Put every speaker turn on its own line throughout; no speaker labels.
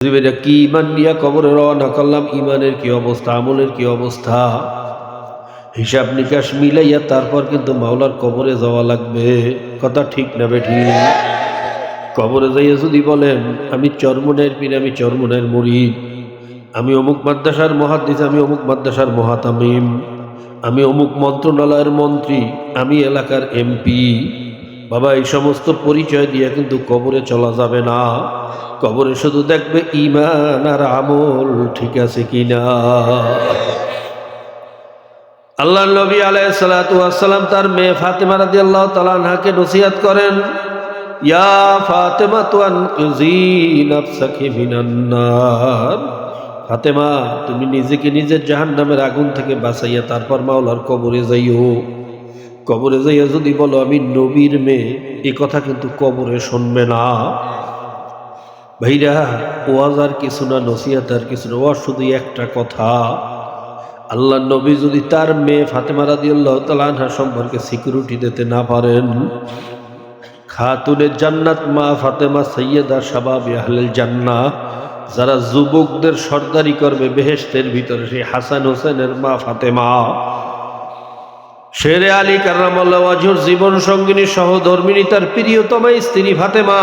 কি ইমান নিয়ে কবরে রওনা করলাম, ইমানের কি অবস্থা, আমলের কি অবস্থা, হিসাব নিকাশ মিলাইয়া তারপর কিন্তু মাওলার কবরে যাওয়া লাগবে। কথা ঠিক না বেঠিক? কবরে যাইয়া যদি বলেন আমি চরমনের পীর, আমি চরমনের মুরিদ, আমি অমুক মাদ্রাসার মুহাদ্দিস, আমি অমুক মাদ্রাসার মুহাতামিম, আমি অমুক মন্ত্রণালয়ের মন্ত্রী, আমি এলাকার এমপি, বাবা এই সমস্ত পরিচয় দিয়ে কিন্তু কবরে চলা যাবে না। কবরে শুধু দেখবে ঈমান আর আমল ঠিক আছে কিনা। আল্লাহর নবী আলাইহিস সালাতু ওয়াস সালাম তার মেয়ে ফাতেমা রাদিয়াল্লাহু তাআলা আনহাকে নসিহত করেন, ইয়া ফাতেমা তুনজি নাফসাকি মিনান নার। ফাতেমা, তুমি নিজেকে নিজের জাহান্নামের আগুন থেকে বাঁচাইয়া তারপর মাওলার কবরে যাইও। কবরে যাইয়া যদি বলো আমি নবীর মেয়ে, এই কথা কিন্তু কবরে শুনবে না। ভাইরা, ওয়াজ আর কিছু না, নসিহত আর কিছু না, ওয়াজ শুধু একটা কথা। আল্লাহ নবী যদি তার মেয়ে ফাতেমা রাদিয়াল্লাহু তাআলা আনহা সম্পর্কে সিকিউরিটি দিতে না পারেন, খাতুনে জান্নাত মা ফাতেমা সাইয়্যিদা শাবাবি আহলিল জান্নাহ, যারা যুবকদের সর্দারি করবে বেহেশতের ভিতরে, সেই হাসান হোসেনের মা ফাতেমা, শেরে আলী কাররামাল্লাহু ওয়াজহুর জীবন সঙ্গিনী সহধর্মিনী, তার প্রিয়তমা স্ত্রী ফাতেমা,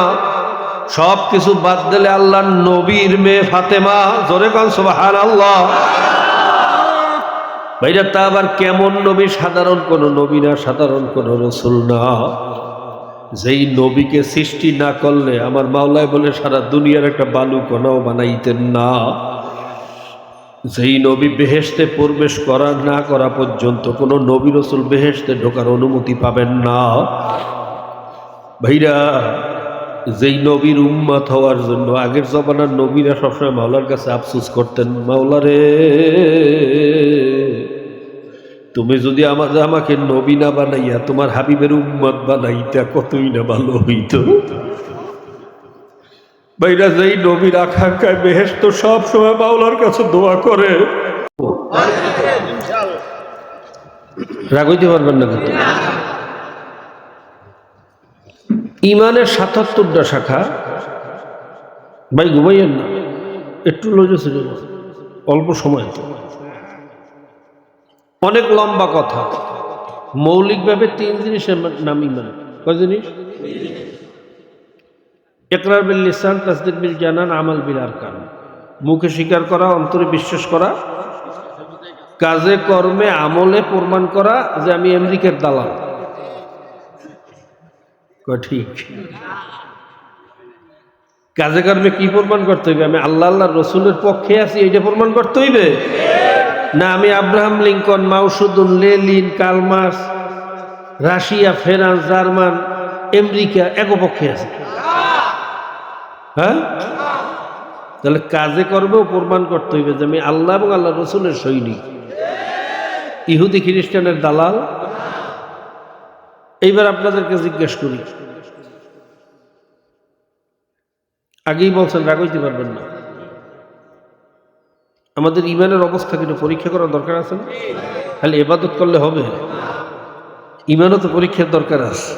সব কিছু বাদ দিলে আল্লাহর নবীর মেয়ে ফাতেমা। জোরে কান সুবহানাল্লাহ। ভাইরা, তা আবার কেমন নবী? সাধারণ কোন নবী না, সাধারণ কোন রসুল না। যেই নবীকে সৃষ্টি না করলে আমার মাওলায় বলে সারা দুনিয়ার একটা বালু কণাও বানাইতেন না। যেই নবী বেহেশতে প্রবেশ করা না করা পর্যন্ত কোন নবী রসুল বেহেশতে ঢোকার অনুমতি পাবেন না। ভাইরা, যেই নবীর উম্মত হওয়ার জন্য আগের জমানার নবীরা সবসময় মাওলার কাছে আফসোস করতেন, মাওলা রে, তুমি যদি আমাকে নবী না বানাইয়া তোমার হাবিবের উম্মত বানাইতা কতই না ভালো হইত। ভাইরা, যেই নবীর আকাঙ্ক্ষায় বেহেশত সব সময় মাওলার কাছে দোয়া করে, রাগ হইতে পারবেন না কিন্তু। ইমানের ৭৭টা শাখা। ভাই ঘুমাইয়েন না, একটু লজে ছিল, অল্প সময় তো, অনেক লম্বা কথা। মৌলিকভাবে ৩ জিনিসের নাম ইমান। কয় জিনিস? ইকরার বিল লিসান, তাসদীক বিল জানান, আমাল বিল আরকান। মুখে স্বীকার করা, অন্তরে বিশ্বাস করা, কাজে কর্মে আমলে প্রমাণ করা যে আমি আমেরিকার দালাল। ঠিক। কাজে কর্মে কি প্রমাণ করতে হইবে? আমি আল্লাহ আল্লাহ রসুলের পক্ষে আছি, এইটা প্রমাণ করতে হইবে না আমি Abraham Lincoln, Mao Zedong, Lenin, Karl Marx, Russia, France, German, America একপক্ষে আছে? হ্যাঁ, তাহলে কাজে কর্মেও প্রমাণ করতে হইবে যে আমি আল্লাহ এবং আল্লাহ রসুলের সৈনিক, ইহুদি খ্রিস্টানের দালাল। এইবার আপনাদেরকে জিজ্ঞেস করি, আগেই বলছেন রাগ হইতে পারবেন না, আমাদের ইমানের অবস্থা কিন্তু পরীক্ষা করার দরকার আছে না? খালি ইবাদত করলে হবে? ইমানও তো পরীক্ষার দরকার আছে।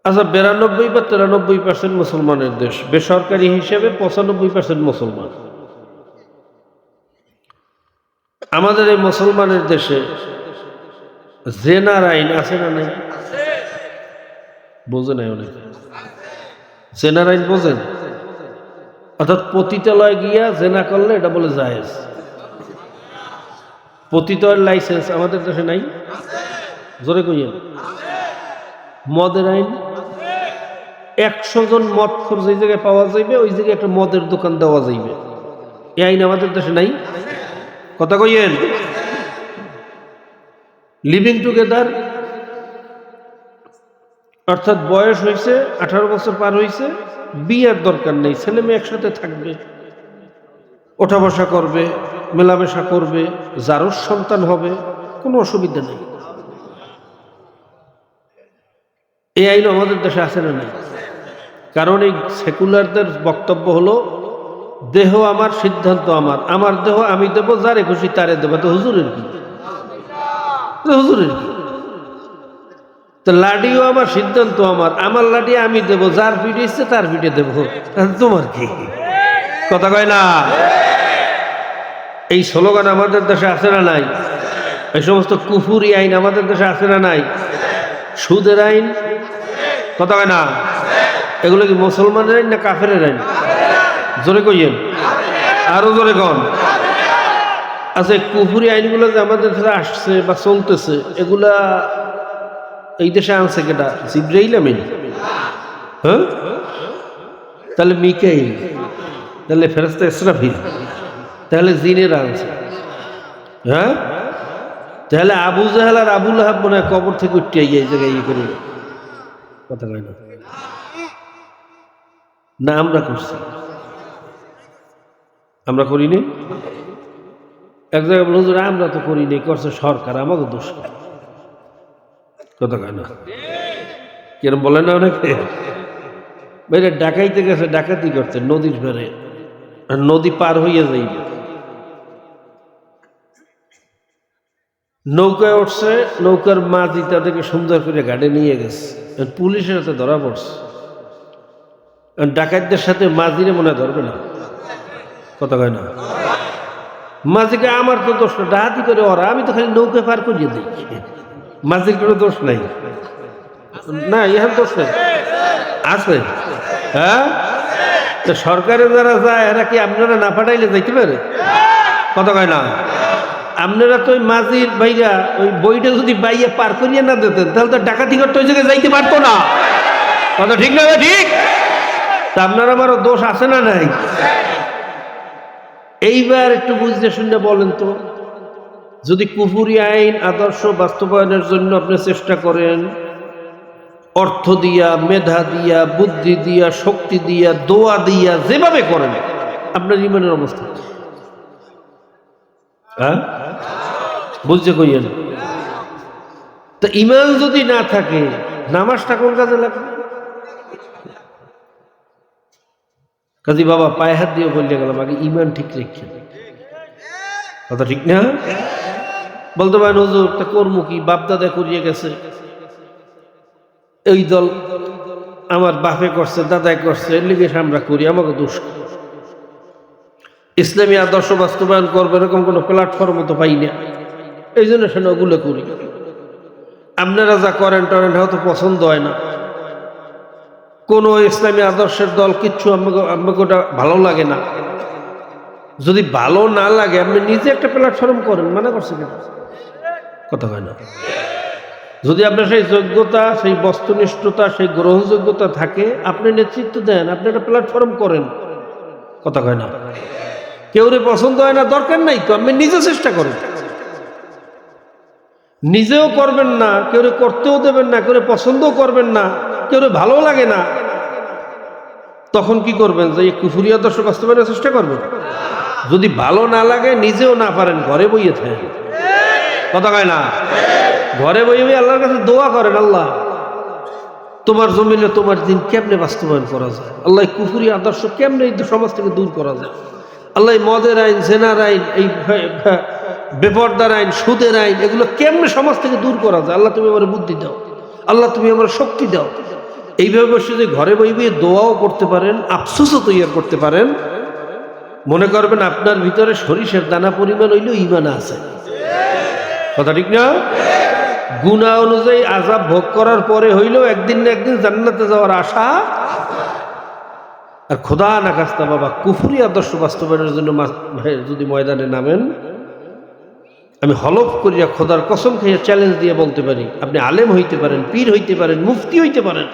আচ্ছা, 92 বা 93% মুসলমানের দেশ, বেসরকারি হিসেবে 95% মুসলমান। আমাদের এই মুসলমানের দেশে জেনার আইন আছে না নাই? বোঝে নাই অনেক। জেনার আইন বোঝেন? অর্থাৎ পতিতালয় গিয়া জেনা করলে এটা বলে জায়েজ। পতিতালয়ের লাইসেন্স আমাদের দেশে নাই? জোরে কইয়েন। মদের আইন, 100 জন মদখোর যে জায়গায় পাওয়া যাইবে ওই জায়গায় একটা মদের দোকান দেওয়া যাইবে, এই আইন আমাদের দেশে নাই? কথা কইয়েন। লিভিং টুগেদার, অর্থাৎ বয়স হয়েছে 18 বছর পার হয়েছে, বিয়ের দরকার নেই, ছেলে মেয়ে একসাথে থাকবে, ওঠা বসা করবে, মেলামেশা করবে, যারও সন্তান হবে, কোনো অসুবিধা নেই। এই আইন আমাদের দেশে আছে না নাই? কারণ এই সেকুলারদের বক্তব্য হলো দেহ আমার, সিদ্ধান্ত আমার, আমার দেহ আমি দেব, যারে খুশি তারে দেব। তো হুজুরের কি? হুজুরের কি? তো লাডিও আমার, সিদ্ধান্ত আমার, আমার লাডি আমি দেবো, যার পিঠে ইচ্ছে তার পিঠে দেবো, তোমার কি? কথা কয় না? এই স্লোগান আমাদের দেশে আছে না নাই? এই সমস্ত কুফুরি আইন আমাদের দেশে আছে না নাই? সুদের আইন, কথা কয় না? এগুলো কি মুসলমানের আইন না কাফেরের আইন? জোরে কইয়েন, আরো জোরে কন। আচ্ছা, কুফুরি আইনগুলো যে আমাদের দেশে আসছে বা চলতেছে, এগুলা এই দেশে আনছে কেটা? জিবরাইল আমিন? হ্যাঁ, তাহলে মিকাইল, তাহলে ফেরেশতা ইসরাফিল, তাহলে জিনেরা আনছে। হ্যাঁ, তাহলে আবু জাহেল আর আবু লাহাব মনে হয় কবর থেকে উঠে এই জায়গায় ইয়ে করে, কথা কয় না? না আমরা করছি? আমরা করিনি? এক জায়গায় বলুন আমরা তো করিনি, করছে সরকার, আমাকে দোষ। কথা কয় না? কিরম বলে না অনেকে? বাইরে ডাকাইতে গেছে, ডাকাতি করতে নদীর পারে, আর নদী পার হইয়া যাইবে, নৌকায় উঠছে, নৌকার মাঝি তাদেরকে সুন্দর করে ঘাটে নিয়ে গেছে, পুলিশের হাতে ধরা পড়ছে। ডাকাতদের সাথে মাঝিরে মনে হয় ধরবে না, কথা কয় না? মাঝিকে আমার তো দোষ না, ডাহাতি করে ওরা, আমি তো খালি নৌকায় পার করিয়ে দিই, মাঝির কোনো দোষ নাই। না, ইহার দোষ নেই, আছে। হ্যাঁ, তো সরকারে যারা যায় এরা কি আপনারা না পাঠাইলে যাইতে পারে? কথা কয় না? আপনারা তো ওই মাঝির ভাইয়া ওই বইটা যদি বাইয়া পার করিয়ে না দিতেন, তাহলে তো ডাকাতি করতে ওই জায়গায় যাইতে পারতো না। কথা ঠিক না? ঠিক। তা আপনার আমারও দোষ আছে না নাই? এইবার একটু বুঝতে শুনে বলেন তো, যদি কুফুরি আইন আদর্শ বাস্তবায়নের জন্য আপনি চেষ্টা করেন, অর্থ দিয়া, মেধা দিয়া, বুদ্ধি দিয়া, শক্তি দিয়া, দোয়া দিয়া, যেভাবে করেন, আপনার ইমানের অবস্থা, হ্যাঁ, বুঝতে কইয়েন। তা ইমান যদি না থাকে, নামাজটা কোন কাজে লাগবে? কাজী বাবা পায়ে হাত দিয়ে বললে গেলাম, আগে ইমান ঠিক রেখে। কথা ঠিক না? বলতে পারেন হুজুর তা কর্ম কি, বাপদাদা করিয়ে গেছে, এই দল আমার বাপে করছে, দাদাই করছে, এর লিগে আমরা করি, আমাকে দোষ। ইসলামী আদর্শ বাস্তবায়ন করবে এরকম কোনো প্ল্যাটফর্ম তো পাই না, এই জন্য সে ওগুলো করি। আপনারা যা করেন টরেন হয়তো পছন্দ হয় না, কোনো ইসলামী আদর্শের দল কিচ্ছু আমাকে ওটা ভালো লাগে না। যদি ভালো না লাগে আপনি নিজে একটা প্ল্যাটফর্ম করেন, মানে করছে কেন? কথা হয় না? যদি আপনার সেই যোগ্যতা, সেই বস্তুনিষ্ঠতা, সেই গ্রহণযোগ্যতা থাকে, আপনি নেতৃত্ব দেন, আপনি একটা প্ল্যাটফর্ম করেন। কথা হয় না? কেউরে পছন্দ হয় না, দরকার নাই তো, আপনি নিজে চেষ্টা করেন। নিজেও করবেন না, কেউরে করতেও দেবেন না, কেউরে পছন্দও করবেন না, কেউরে ভালো লাগে না, তখন কি করবেন? যে কুফরি আদর্শ বাস্তবায়নের চেষ্টা করবেন। যদি ভালো না লাগে, নিজেও না পারেন, ঘরে বইয়ে থাকেন। কথা কয় না? ঘরে বইয়ে বইয়ে আল্লাহর কাছে দোয়া করেন, আল্লাহ তোমার জমিনে তোমার দিন কেমনে বাস্তবায়ন করা যায়, আল্লাহ কুফরি আদর্শ কেমনে এই সমাজ থেকে দূর করা যায়, আল্লাহ মদের আইন, জেনার আইন, এই বেপরদার আইন, সুদের আইন, এগুলো কেমনে সমাজ থেকে দূর করা যায়, আল্লাহ তুমি আমার বুদ্ধি দাও, আল্লাহ তুমি আমার শক্তি দাও। এইভাবে বসে যদি ঘরে বই বইয়ে দোয়াও করতে পারেন, আফসোসও তৈরি করতে পারেন, মনে করবেন আপনার ভিতরে সরিষার দানা পরিমাণ হইলেও ঈমান আছে। কথা ঠিক না? গুনাহ অনুযায়ী আযাব ভোগ করার পরে হইলেও একদিন না একদিন জান্নাতে যাওয়ার আশা। আর খোদা না খাস্তা বাবা, কুফরি আদর্শ বাস্তবায়নের জন্য যদি ময়দানে নামেন, আমি হলফ করিয়া খোদার কসম খাইয়া চ্যালেঞ্জ দিয়ে বলতে পারি, আপনি আলেম হইতে পারেন, পীর হইতে পারেন, মুফতি হইতে পারেন,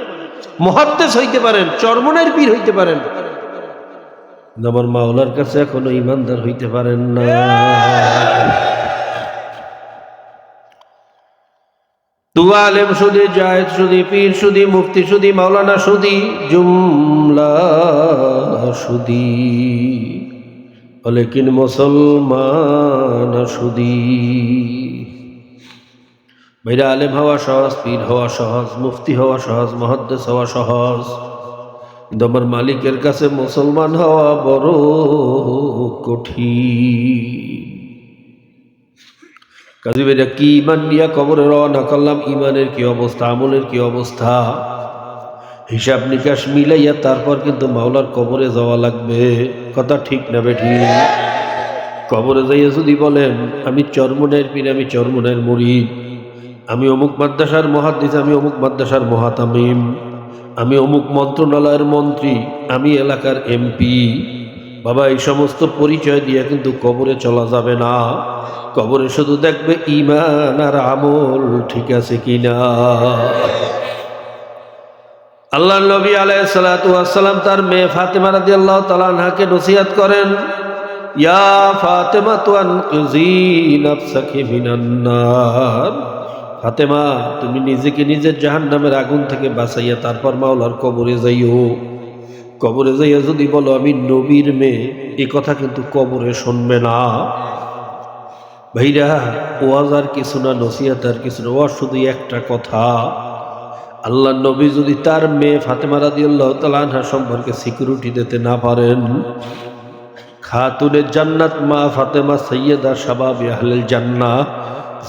মুহাদ্দিস হইতে পারেন, চরমনের পীর হইতে পারেন, আমার মাওলার কাছে এখনো ইমানদার হইতে পারেন না। তুয়া আলেম সুদি, জায়েদ সুদি, পীর সুদি, মুফতি সুদি, মাওলানা সুদি, জুমলা সুদি, লেকিন মুসলমান সুদি। ভাইরা, আলেম হওয়া সহজ, পীর হওয়া সহজ, মুফতি হওয়া সহজ, মুহাদ্দিস হওয়া সহজ, কিন্তু আমার মালিকের কাছে মুসলমান হওয়া বড় কঠিন। কাজী ভাইরা কি ইমান নিয়ে কবরে রওনা করলাম, ইমানের কি অবস্থা, আমলের কি অবস্থা, হিসাব নিকাশ মিলাইয়া তারপর কিন্তু মাওলার কবরে যাওয়া লাগবে। কথা ঠিক না বেঠিক? কবরে যাইয়া যদি বলেন আমি চরমনের পীর, আমি চরমনের মুরিদ, আমি অমুক মাদ্রাসার মুহাদ্দিস, আমি অমুক মাদ্রাসার মুহাতামিম, আমি অমুক মন্ত্রণালয়ের মন্ত্রী, আমি এলাকার এমপি, বাবা এই সমস্ত পরিচয় দিয়ে কিন্তু কবরে চলা যাবে না। কবরে শুধু দেখবে ঈমান আর আমল ঠিক আছে কিনা। আল্লাহর নবী আলাইহিস সালাতু ওয়াস সালাম তার মেয়ে ফাতেমা রাদিয়াল্লাহু তাআলা আনহাকে নসিহত করেন, ইয়া ফাতেমা আনকিজি নাফসাকি মিনান নার। ফাতেমা, তুমি নিজেকে নিজের জাহান্নামের আগুন থেকে বাঁচাইয়া তারপর মাওলার কবরে যাইও। কবরে যাইয়া যদি বলো আমি নবীর মেয়ে, এই কথা কিন্তু কবরে শুনবে না। ভাইরা, ওয়াজ আর কিছু না, নসিহত আর কিছু না, ওয়াজ শুধু একটা কথা। আল্লাহ নবী যদি তার মেয়ে ফাতেমা রাদিয়াল্লাহু তাআলা আনহা সম্পর্কে সিকিউরিটি দিতে না পারেন, খাতুনে জান্নাত মা ফাতেমা সাইয়্যিদা শাবাবি আহলিল জান্নাহ,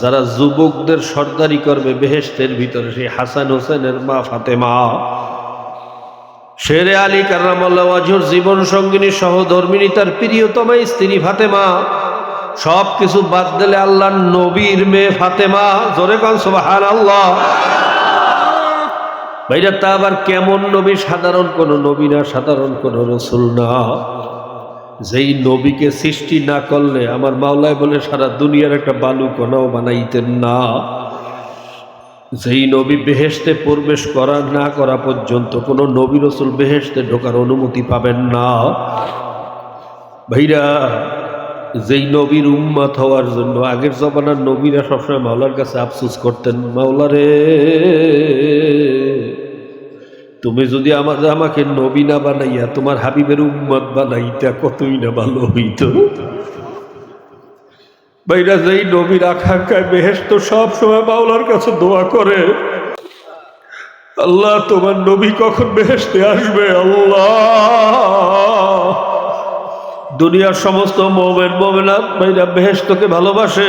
যারা যুবকদের সর্দারি করবে বেহেশতের ভিতরে, সেই হাসান হোসেনের মা ফাতেমা, শেরে আলী কাররামাল্লাহু ওয়াজহুর জীবন সঙ্গিনী সহধর্মিনী, তার প্রিয়তমা স্ত্রী ফাতেমা, সব কিছু বাদ দিলে আল্লাহর নবীর মেয়ে ফাতেমা। জোরে কান সুবহানাল্লাহ। ভাইরা, তা আবার কেমন নবী? সাধারণ কোন নবী না, সাধারণ কোন রসুল না। যেই নবীকে সৃষ্টি না করলে আমার মাওলায় বলে সারা দুনিয়ার একটা বালু কণাও বানাইতেন না। যেই নবী বেহেশতে প্রবেশ করা না করা পর্যন্ত কোনো নবী রসুল বেহেশতে ঢোকার অনুমতি পাবেন না। ভাইরা, যেই নবীর উম্মত হওয়ার জন্য আগের জমানার নবীরা সবসময় মাওলার কাছে আফসোস করতেন, মাওলা রে, তুমি যদি আমাকে নবী না বানাইয়া তোমার হাবিবের উম্মত বানাইতা কতই না ভালো হইত। ভাইরা, যেই নবীর আকাঙ্ক্ষায় বেহেশত সব সময় মাওলার কাছে দোয়া করে, আল্লাহ তোমার নবী কখন বেহেশতে আসবে। আল্লাহ, দুনিয়ার সমস্ত মুমিন মুমিনাত ভাইরা বেহেশতকে ভালোবাসে,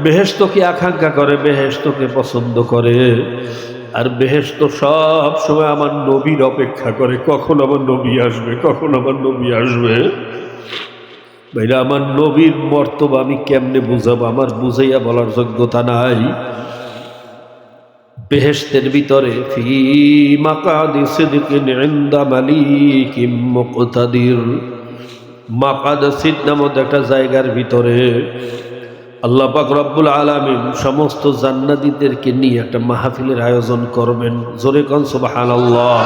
বেহেশতকে আকাঙ্ক্ষা করে, বেহেশতকে পছন্দ করে। আর বেহেশত সব সময় আমার নবীর অপেক্ষা করে, কখন আমার নবী আসবে, কখন আমার নবী আসবে। ভাইরা, আমার নবীর মর্তবা আমি কেমনে বুঝাবো? আমার বুঝাইয়া বলার যোগ্যতা নাই। বেহেশতের ভিতরে ফি মাকাদি সিদকিন ইনদা মালিকিম মুকতাদির, মাকাদ সিদ নামক একটা জায়গার ভিতরে আল্লাহ পাক রব্বুল আলামিন সমস্ত জান্নাতীদেরকে নিয়ে একটা মাহফিলের আয়োজন করবেন। জোরে কোন সুবহানাল্লাহ।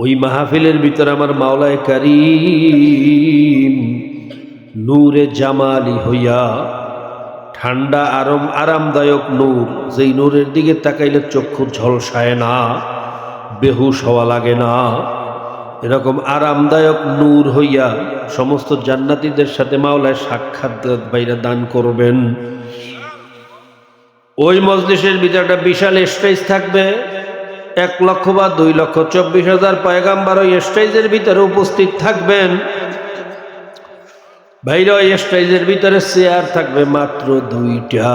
ওই মাহফিলের ভিতরে আমার মাওলায়ে কারীম নূরে জামালি হইয়া, ঠান্ডা আরামদায়ক নূর, যেই নূরের দিকে তাকাইলে চক্ষু ঝলসায় না, বেহুশ হওয়া লাগে না, এরকম আরামদায়ক নূর হইয়া সমস্ত জান্নাতীদের সাথে মাওলায় সাক্ষাৎ বাইরে দান করবেন। ওই মজলিসের ভিতরে একটা বিশাল স্টেজ থাকবে, 1 লক্ষ বা 2,24,000 পয়গাম্বার ওই স্টেজের ভিতরে উপস্থিত থাকবেন। ভাইরা, ওই স্টেজের ভিতরে চেয়ার থাকবে মাত্র 2টা,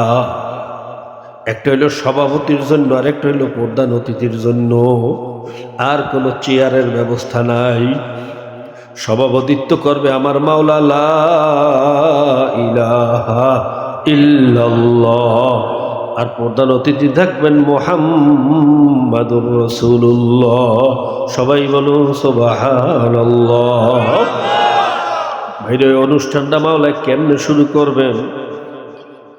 একটা হইল সভাপতির জন্য, আর একটা হইল প্রধান অতিথির জন্য। আর কোনো চেয়ারের ব্যবস্থা নাই। সভাপতিত্ব করবে আমার মাওলা লা ইলাহা ইল্লাল্লাহ, আর প্রধান অতিথি থাকবেন মুহাম্মাদুর রাসূলুল্লাহ। সবাই বলুন সুবহানাল্লাহ। ভাইরা, এই অনুষ্ঠানটা মাওলা কেমনে শুরু করবেন?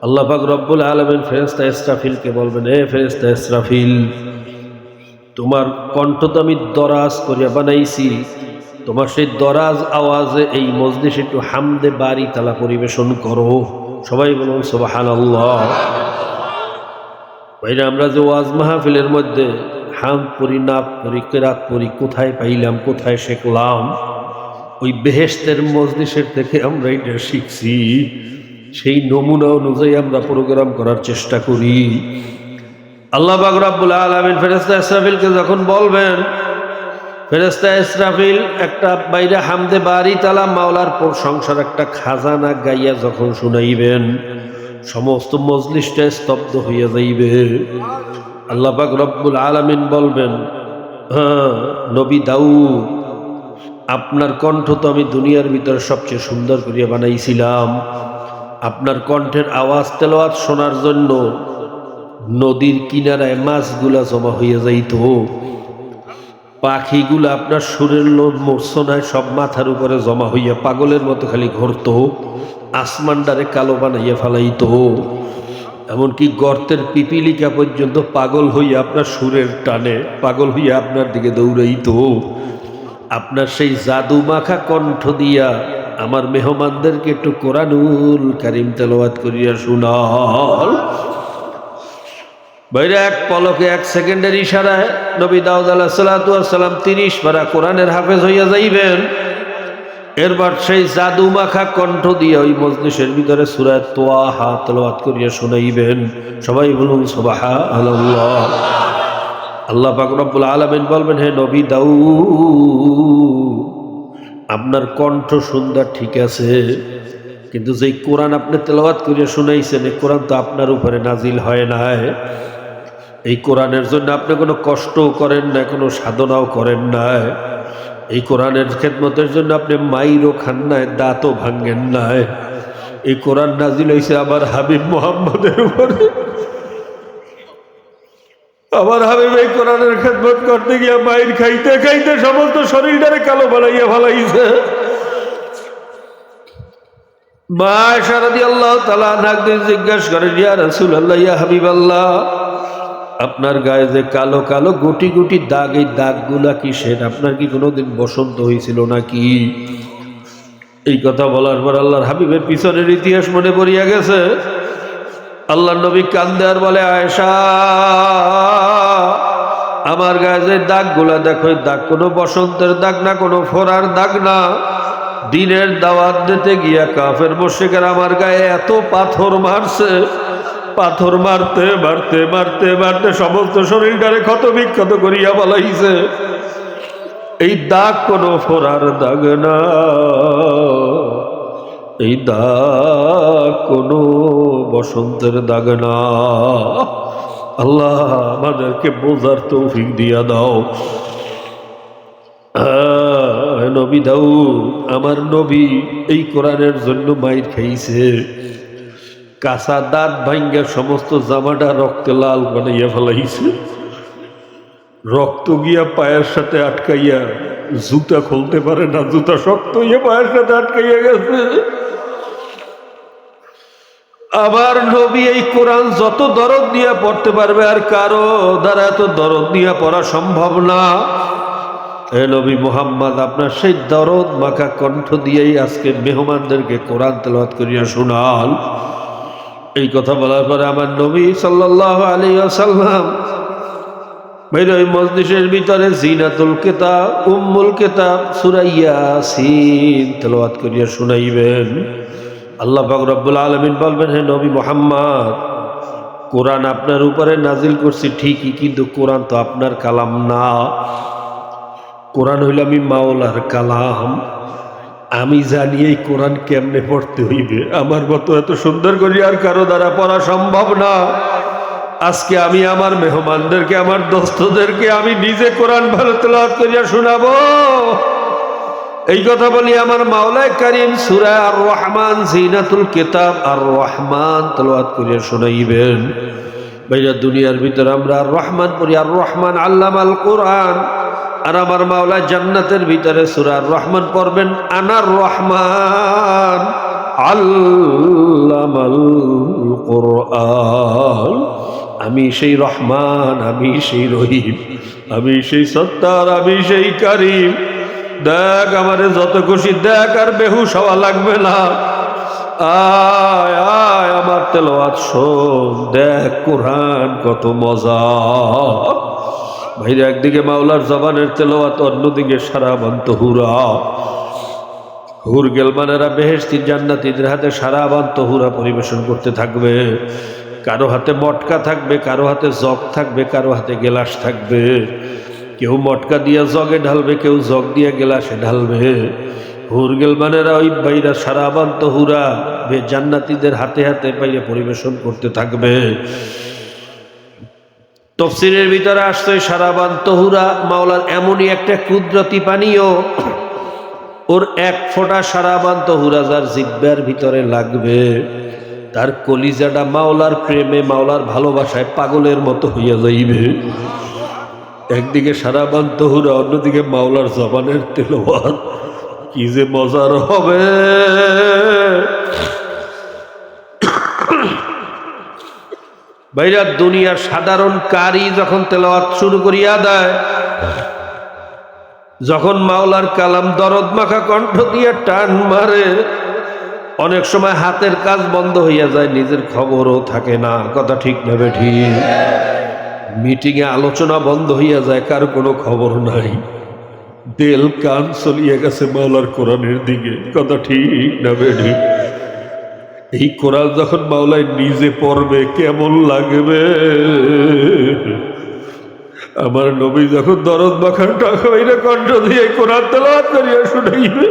আল্লাহ পাক রব্বুল আলামিন ফেরেশতা ইসরাফিলকে বলবেন, এ ফেরেশতা ইসরাফিল, তোমার কণ্ঠ তো আমি দরাজ করিয়া বানাইছি, তোমার সেই দরাজ আওয়াজে এই মজলিসে একটু হামদে বারি তালা পরিবেশন করো। সবাই বলুন সুবহানাল্লাহ। ভাইরা, আমরা যে ওয়াজ মাহফিলের মধ্যে হাম পড়ি, নাত পড়ি, কেরাত পড়ি, কোথায় পাইলাম, কোথায় শিখলাম? ওই বেহেশতের মজলিসের থেকে আমরা এটা শিখছি। সেই নমুনা অনুযায়ী আমরা প্রোগ্রাম করার চেষ্টা করি। আল্লাহ পাক রব্বুল আলামিন ফেরেশতা ইসরাফিলকে যখন বলবেন, ফেরেশতা ইসরাফিল একটা বাইরে হামদে বাড়ি তালা মাওলার প্রশংসার একটা খাজানা গাইয়া যখন শুনাইবেন, সমস্ত মজলিসটা স্তব্ধ হইয়া যাইবে। আল্লাহ পাক রব্বুল আলামিন বলবেন, হ্যাঁ নবী দাউদ, আপনার কণ্ঠ তো আমি দুনিয়ার ভিতরে সবচেয়ে সুন্দর করিয়া বানাইছিলাম। আপনার কণ্ঠের আওয়াজ তেলাওয়াত শোনার জন্য নদীর কিনারায় মাছগুলা জমা হইয়া যাইত, পাখিগুলা আপনার সুরের লোভ মূর্ছনায় সব মাথার উপরে জমা হইয়া পাগলের মতো খালি ঘুরত, আসমানটারে কালো বানাইয়া ফেলাইত, এমনকি গর্তের পিপিলিকা পর্যন্ত পাগল হইয়া আপনার সুরের টানে পাগল হইয়া আপনার দিকে দৌড়াইত। আপনার সেই জাদু মাখা কণ্ঠ দিয়া আমার মেহমানদেরকে একটু কোরআনুল কারীম তেলাওয়াত করিয়া শুনাল। বাইরে এক পলকে এক সেকেন্ডের ইশারায় নবী দাউদ আলাইহিস সালাতু ওয়াস সালাম 30 পারা কোরআনের হাফেজ হইয়া যাইবেন। এরপর সেই জাদু মাখা কণ্ঠ দিয়ে ওই মজলিসের ভিতরে সূরা তোয়াহা তেলাওয়াত করিয়া শুনাইবেন। সবাই বলুন সুবহানাল্লাহ। আল্লাহ পাক রব্বুল আলামিন বলবেন, হে নবী দাউদ, আপনার কণ্ঠ সুন্দর ঠিক আছে, কিন্তু যেই কোরআন আপনি তেলাওয়াত করিয়া শুনাইছেন এই কোরআন তো আপনার উপরে নাজিল হয় নাই। এই কোরআনের জন্য আপনি কোনো কষ্টও করেন না, কোনো সাধনাও করেন নাই। এই কোরআনের খেদমতের জন্য আপনি মাইরও খান নাই, দাঁতও ভাঙ্গেন নাই। এই কোরআন নাজিল হয়েছে আমার হাবিব মুহাম্মদের উপরে। আমার হাবিব এই কোরআনের খেদমত করতে গিয়া মাইর খাইতে খাইতে সমস্ত শরীরটারে কালো বানাইয়া ফেলাইছে। মা আয়েশা রাদিয়াল্লাহু তাআলা একদিন জিজ্ঞাসা করেন, ইয়া রাসূলুল্লাহ, ইয়া হাবিবাল্লাহ, আপনার গায়ে যে কালো কালো গুটি গুটি দাগ, এই দাগগুলা কিসের? আপনার কি কোনোদিন বসন্ত হয়েছিল নাকি? এই কথা বলার পর আল্লাহর হাবিবের পিছনের ইতিহাস মনে পড়িয়া গেছে। আল্লাহর নবী কান্দে আর বলে, আয়েশা, আমার গায়ে যে দাগগুলা দেখো, এই দাগ কোনো বসন্তের দাগ না, কোনো ফোড়ার দাগ না। দিনের দাওয়াত দিতে গিয়া কাফের মুশরিকরা আমার গায়ে এত পাথর মারছে, পাথর মারতে মারতে মারতে মারতে সমস্ত শরীরটারে ক্ষত বিক্ষত করিয়া বলাইছে। এই দাগ কোনো ফোড়ার দাগ না, এই দাগ কোনো বসন্তের দাগ না। আল্লাহ আমাদেরকে বোঝার তৌফিক দিয়া দাও। নবী দাউদ, আমার নবী এই কোরআনের জন্য মাইর খাইছে। কাঁচা দাঁত ভাঙ্গা সমস্ত জামাটা রক্তে লাল বানাইয়া ফেলাইছে। রক্ত গিয়া পায়ের সাথে আটকাইয়া জুতা খুলতে পারে না, জুতা শক্ত হইয়া পায়ের সাথে আটকাইয়া গেছে। আবার নবী এই কোরআন যত দরদ নিয়ে পড়তে পারবে, আর কারো দ্বারা এত দরদ নিয়ে পড়া সম্ভব না। হে নবী মুহাম্মদ, আপনার সেই দরদ মাখা কণ্ঠ দিয়েই আজকে মেহমানদেরকে কোরআন তেলাওয়াত করিয়া শোনাল। এই কথা বলার পরে আমার নবী সাল্লাল্লাহু আলাইহি ওয়াসাল্লাম বাইরে ওই মজলিসের ভিতরে জিনাতুল কিতাব, উম্মুল কিতাব সূরা ইয়াসিন তেলাওয়াত করিয়া শুনাইবেন। আল্লাহ পাক রব্বুল আলামিন বলবেন, হে নবী মুহাম্মদ, কোরআন আপনার উপরে নাজিল করছি ঠিকই, কিন্তু কোরআন তো আপনার কালাম না। কোরআন হইল আমি মাওলার কালাম। আমি জানি এই কোরআন কেমনে পড়তে হইবে। আমার মতো এত সুন্দর করে আর কারো দ্বারা পড়া সম্ভব না। আজকে আমি আমার মেহমানদেরকে, আমার দোস্তদেরকে আমি নিজে কোরআন ভালো তেলাওয়াত করিয়া শোনাবো। এই কথা বলি আমার মাওলায়ে কারীম সূরা আর রহমান, জিনাতুল কিতাব আর রহমান তেলাওয়াত করিয়া শোনাইবেন। ভাইরা, দুনিয়ার ভিতরে আমরা আর রহমান পড়ি, আর রহমান আল্লামাল কোরআন। আর আমার মাওলা জান্নাতের ভিতরে সূরা আর রহমান পড়বেন, আনার রহমান আল্লামাল কোরআন। আমি সেই রহমান, আমি সেই রহিম, আমি সেই সত্তার, আমি সেই কারীম। দেখ আমারে যত খুশি দেখ, আর বেহুশ হওয়া লাগবে না। আয় আয় আমার তেলাওয়াত শোন, দেখ কোরআন কত মজা। ভাইরা, একদিকে মাওলার জবানের তেলাওয়াত, অন্যদিকে সারাবান তহুরা। হুর গেলমানেরা বেহেশতি জান্নাতীদের হাতে সারাবান তহুরা পরিবেশন করতে থাকবে। কারো হাতে মটকা থাকবে, কারো হাতে জগ থাকবে, কারো হাতে গেলাস থাকবে। কেউ মটকা দিয়া জগে ঢালবে, কেউ জগ দিয়া গেলাসে ঢালবে। হুর গেলমানেরা ওই বাইরা সারাবান তহুরা জান্নাতীদের হাতে হাতে পাইরে পরিবেশন করতে থাকবে। তফসিরের ভিতরে আসছে সারাবান তহুরা মাওলার এমনই একটা কুদরতি পানীয়, ওর এক ফোঁটা সারাবান তহুরা যার জিব্বার ভিতরে লাগবে, তার কলিজাটা মাওলার প্রেমে মাওলার ভালোবাসায় পাগলের মতো হইয়া যাইবে। একদিকে সারাবান তহুরা, অন্যদিকে মাওলার জবানের তেলাওয়াত, কি যে মজার হবে। ভাইরা, দুনিয়ার সাধারণ কারি যখন তেলাওয়াত শুরু করিয়া দেয়, যখন মাওলার কালাম দরদ মাখা কণ্ঠ দিয়ে টান মারে, অনেক সময় হাতের কাজ বন্ধ হইয়া যায়, নিজের খবরও থাকে না। কথা ঠিক না বেঠিক? মিটিংয়ে আলোচনা বন্ধ হইয়া যায়, কার কোনো খবর নাই। দেল কান চলিয়ে গেছে মাওলার কোরআনের দিকে। কথা ঠিক না বেঠিক? এই কোরআন যখন মাওলায় নিজে পড়বে কেমন লাগবে। আমার নবী যখন দরদ মাখার টাকা কণ্ঠ দিয়ে কোরআন তেলাওয়াত করিয়া শুনাইবে,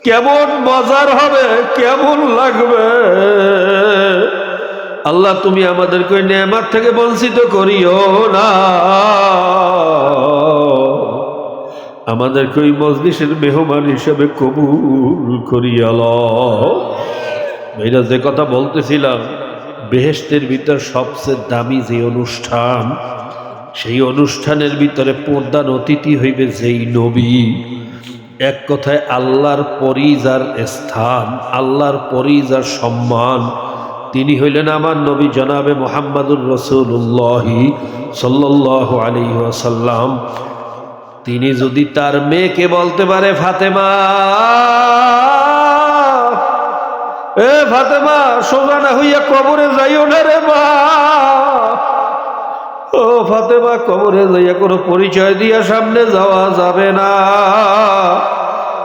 কেমন মজার হবে, কেমন লাগবে। আল্লাহ, তুমি আমাদেরকে ওই নেয়ামত থেকে বঞ্চিত করিও না। আমাদেরকে ওই মজলিসের মেহমান হিসেবে কবুল করিয়া লও। ভাইরা, যে কথা বলতেছিলাম, বেহেশতের ভিতর সবচেয়ে দামি যে অনুষ্ঠান, সেই অনুষ্ঠানের ভিতরে প্রধান অতিথি হইবে যেই নবী। এক কথায় আল্লাহর পরই যার স্থান, আল্লাহর পরই যার সম্মান, তিনি হইলেন আমার নবী জনাবে মুহাম্মাদুর রাসূলুল্লাহ সাল্লাল্লাহু আলাইহি ওয়াসাল্লাম। তিনি যদি তার মেয়েকে বলতে পারে, ফাতেমা, এ ফাতেমা, সোজা না হইয়া কবরে যাইও না রে মা। ও ফাতেমা, কবরে যাইয়া কোনো পরিচয় দিয়া সামনে যাওয়া যাবে না।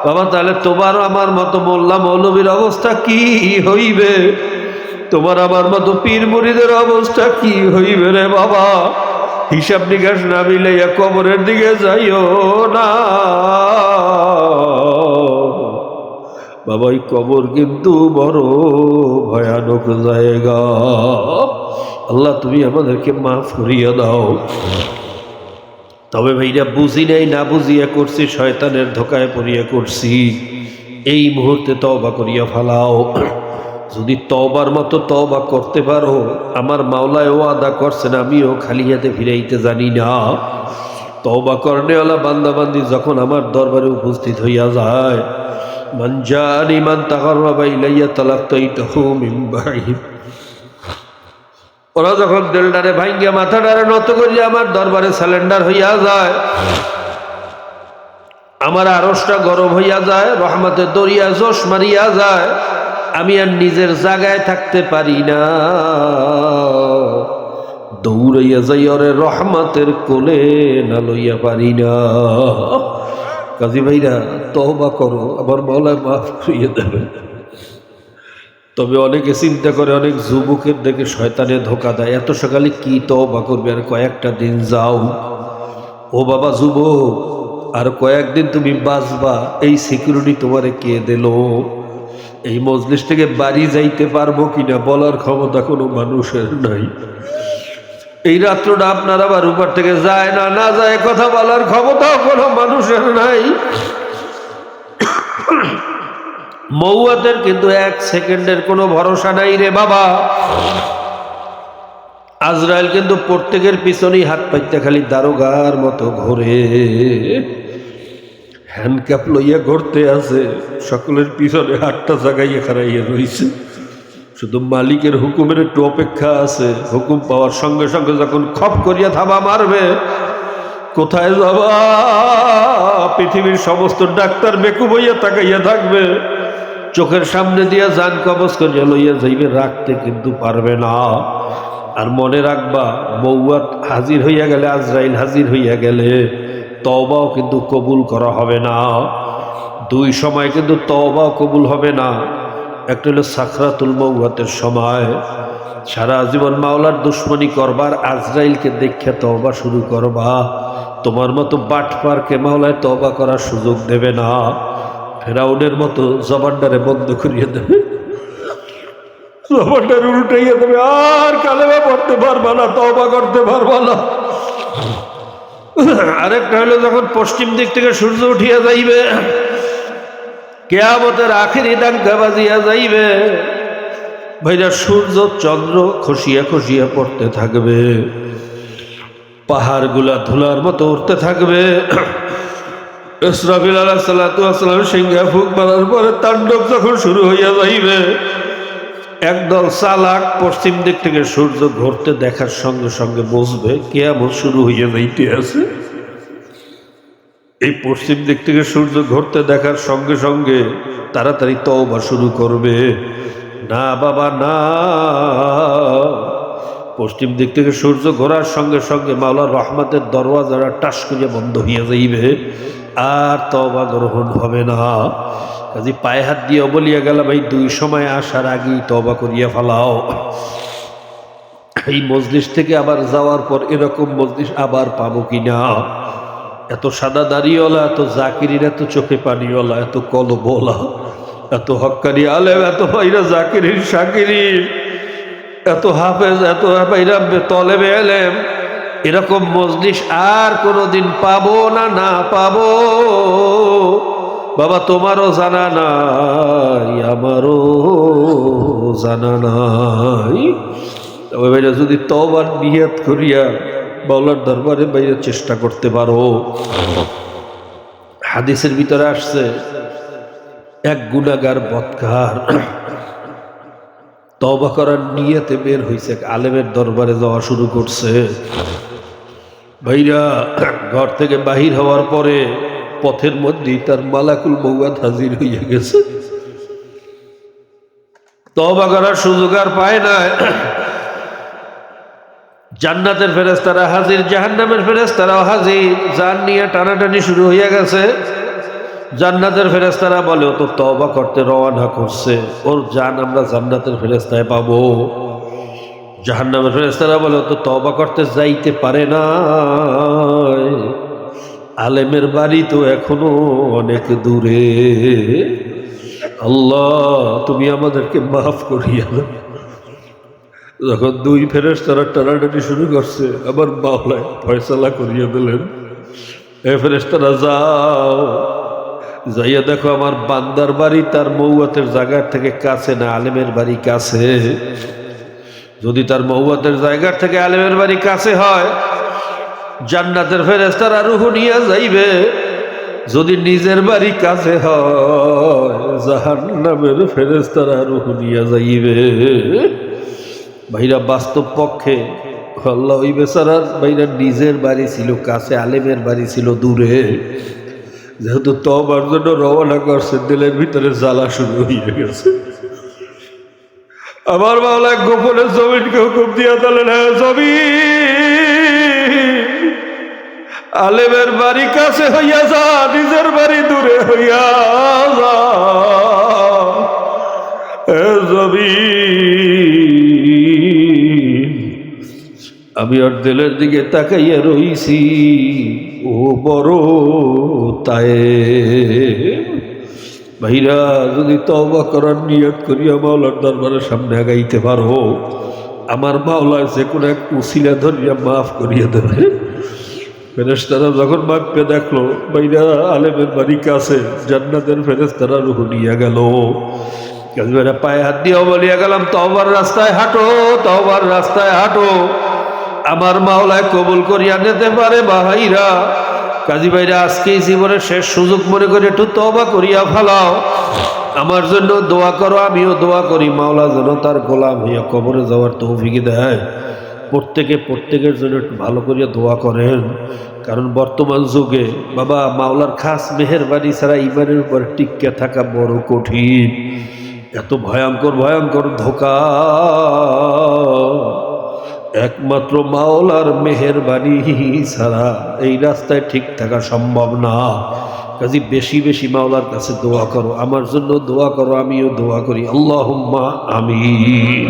বাবা, তাহলে তোমার আমার মতো মোল্লা মৌলবীর অবস্থা কি হইবে? তোমার আমার মতো পীর মুরিদের অবস্থা কি হইবে রে বাবা? হিসাব নিকাশ না মিলাইয়া কবরের দিকে যাইও না বাবা। এই কবর কিন্তু বড় ভয়ানক জায়গা। আল্লাহ, তুমি আমাদেরকে মাফ করিয়া দাও। তবে ভাইরা, বুঝি নাই, না বুঝিয়া করছি, শয়তানের ধোকায় পড়িয়া করছি। এই মুহূর্তে তওবা করিয়া ফেলাও। যদি তওবার মতো তওবা করতে পারো, আমার মাওলায় ওয়াদা করছেন, আমিও খালি হাতে ফিরাইতে জানি না। তওবা করনেওয়ালা বান্দাবান্দি যখন আমার দরবারে উপস্থিত হইয়া যায়, মান জানি মান তাকাররাবা ইলাইয়া তালাক্তাইতুহু মিন বাঈদ, ওরা যখন দিলটারে ভাঙ্গিয়া মাথাটারে নত করিয়া আমার দরবারে স্যালেন্ডার হইয়া যায়, আমার আরশটা গরম হইয়া যায়, রহমতের দরিয়া জোশ মারিয়া যায়, আমি আর নিজের জায়গায় থাকতে পারি না, দৌড়াইয়া যাই ওরে রহমতের কোলে না লইয়া পারি না। কাজী ভাইরা, তওবা করো, আমার মাওলা মাফ করিয়ে দেবেন। তবে অনেকে চিন্তা করে, অনেক যুবকের দেখে শয়তানে ধোকা দেয়, এত সকালে কি তওবা করবে, আর কয়েকটা দিন যাও। ও বাবা যুবক, আর কয়েকদিন তুমি বাঁচবা, এই সিকিউরিটি তোমারে কে দিল? এই মজলিস থেকে বাড়ি যাইতে পারবো কিনা বলার ক্ষমতা কোনো মানুষের নাই। এই রাত্রটা আপনার আবার উপর থেকে যায় না না যায় কথা বলার ক্ষমতাও কোনো মানুষের নাই। মৌয়াতের কিন্তু এক সেকেন্ডের কোনো ভরসা নাই রে বাবা। আজরাইল কিন্তু প্রত্যেকের পিছনেই হাত পাইতে খালি দারোগার মতো ঘোরে, হ্যান্ডক্যাপ লইয়া ঘুরতে আছে, সকলের পিছনে হাতটা জাগাইয়া খারাইয়া রইছে। শুধু মালিকের হুকুমের একটু অপেক্ষা আছে, হুকুম পাওয়ার সঙ্গে সঙ্গে যখন খপ করিয়া থাবা মারবে, কোথায় যাবা? পৃথিবীর সমস্ত ডাক্তার বেকুব হইয়া তাকাইয়া থাকবে, চোখের সামনে দিয়া জান কবজ করিয়া লইয়া যাইবে, রাখতে কিন্তু পারবে না। আর মনে রাখবা, মৌয়াত হাজির হইয়া গেলে, আজরাইল হাজির হইয়া গেলে, তওবাও কিন্তু কবুল করা হবে না। দুই সময় কিন্তু তওবাও কবুল হবে না। একটা হলো সাকরাতুল মৌয়াতের সময়, সারা জীবন মাওলার দুশ্মনী করবার, আজরাইলকে দেখে তওবা শুরু করবা, তোমার মতো বাটপারকে মাওলায় তওবা করার সুযোগ দেবে না। ফেরাউনের মতো জবানটারে বন্ধ করিয়ে দেবে, জবানটারে উল্টাইয়া দেবে, আর কালেমা পড়তে পারবা না, তওবা করতে পারবা না। আরেকটা হলো যখন পশ্চিম দিক থেকে সূর্য উঠিয়া যাইবে, কিয়ামতের আখিরি ডাঙ্কা বাজিয়া যাইবে, ভাইরা সূর্য চন্দ্র খসিয়া খসিয়া পড়তে থাকবে, পাহাড়গুলা ধুলার মতো উঠতে থাকবে। ইসরাফিল আলাইহিস সালাতু ওয়াস সালাম সিংহা ফুঁক মারার পরে তাণ্ডব যখন শুরু হইয়া যাইবে, একদল চালাক পশ্চিম দিক থেকে সূর্য ঘুরতে দেখার সঙ্গে সঙ্গে বুঝবে কিয়ামত শুরু হইয়া যাইতে আছে। এই পশ্চিম দিক থেকে সূর্য ঘুরতে দেখার সঙ্গে সঙ্গে তাড়াতাড়ি তওবা শুরু করবে। না বাবা না, পশ্চিম দিক থেকে সূর্য ঘোরার সঙ্গে সঙ্গে মাওলার রহমতের দরওয়াজারা টাস করে বন্ধ হইয়া যাইবে, আর তওবা গ্রহণ হবে না। কাজে পায়ে হাত দিয়ে বলিয়া গেলাম, এই দুই সময় আসার আগেই তওবা করিয়া ফেলাও। এই মজলিস থেকে আবার যাওয়ার পর এরকম মজলিস আবার পাবো কিনা? এত সাদা দাড়িওয়ালা, এত জাকিরির, এত চোখে পানিওয়ালা, এত কলবওয়ালা, এত হক্কানি আলেম, এত ভাইরা জাকিরির শাকিরির, এত হাফেজ, এত ভাইরা তলেবে এলেম, এরকম মজলিস আর কোনোদিন পাবো না। না পাবো বাবা, তোমারও জানা নাই, আমারও জানা নাই। তবে ভাইরা যদি তওবার নিয়ত করিয়া মাওলার দরবারে বাইরে চেষ্টা করতে পারো। হাদিসের ভিতরে আসছে, এক গুনাহগার বদকার তওবা করার নিয়তে বের হইছে, আলেমের দরবারে যাওয়া শুরু করছে। ভাইরা ঘর থেকে বাহির হওয়ার পরে পথের মধ্যেই তার মালাকুল মওত হাজির হইয়া গেছে। তওবা করার সুযোগ আর পায় না। জান্নাতের ফেরেশতারা হাজির, জাহান্নামের ফেরেশতারাও হাজির, জান নিয়ে টানাটানি শুরু হইয়া গেছে। জান্নাতের ফেরেশতারা বলে, ও তো তওবা করতে রওনা করছে, ওর জান আমরা জান্নাতের ফেরেশতায় পাবো। জাহান্নামের ফেরেশতারা বলে, ও তো তওবা করতে যাইতে পারে না, আলেমের বাড়ি তো এখনো অনেক দূরে। আল্লাহ তুমি আমাদেরকে মাফ করিয়া দাও। যখন দুই ফেরেশতারা টানাটানি শুরু করছে, আবার মাওলায় ফয়সালা করিয়া দিলেন, এ ফেরেশতারা যাও, যাইয়া দেখো আমার বান্দার বাড়ি তার মৌয়াতের জায়গার থেকে কাছে না, আলেমের বাড়ি কাছে। যদি তার মৌয়াতের জায়গার থেকে আলেমের বাড়ি কাছে হয়, জান্নাতের ফেরেশতারা রূহ নিয়ে যাইবে। যদি নিজের বাড়ি কাছে হয়, জাহান্নামের ফেরেশতারা রূহ নিয়ে যাইবে। ভাইরা বাস্তব পক্ষে আল্লাহ ওই বেচারার ভাইরা নিজের বাড়ি ছিল কাছে, আলেমের বাড়ি ছিল দূরে। যেহেতু তওবার জন্য রওনা করছে, দিলের ভিতরে জ্বালা শুরু হয়ে গেছে। আমার মাওলা গোপনে জমিনকে হুকুম দিয়া দিলেন, হ্যাঁ জমিন, আলেমের বাড়ি কাছে হইয়া যা, নিজের বাড়ি দূরে হইয়া যা। জমিন, আমি ওর দিলের দিকে তাকাইয়া রইছি, ও বড় তাই। ভাইরা যদি তওবা করার নিয়ত করিয়া মাওলার দরবারের সামনে আগাইতে পারো, আমার মাওলা যে কোনো এক উসিলা ধরিয়া মাফ করিয়া দেবে। ফেরেশতারা যখন মাপে দেখলো ভাইরা আলেমের বাড়ি কাছে, জান্নাতের ফেরেশতারা রূহ নিয়ে গেল। পায়ে হাত দিয়ে বলিয়া গেলাম, তওবার রাস্তায় হাঁটো, তওবার রাস্তায় হাঁটো, আমার মাওলায় কবুল করিয়া নিতে পারে। ভাইরা কাজী ভাইরা আজকেই জীবনের শেষ সুযোগ মনে করে একটু তওবা করিয়া ফেলাও। আমার জন্য দোয়া করো, আমিও দোয়া করি, মাওলা যেন তার গোলাম হইয়া কবরে যাওয়ার তৌফিক দেয়। প্রত্যেকের জন্য একটু ভালো করিয়া দোয়া করেন, কারণ বর্তমান যুগে বাবা মাওলার খাস মেহেরবানি ছাড়া ইমানের উপর টিকে থাকা বড় কঠিন। এত ভয়ঙ্কর ভয়ঙ্কর ধোঁকা, একমাত্র মাওলার মেহেরবানি ছাড়া এই রাস্তায় ঠিক থাকা সম্ভব না। কাজে বেশি বেশি মাওলার কাছে দোয়া করো, আমার জন্য দোয়া করো, আমিও দোয়া করি। আল্লাহুম্মা আমিন।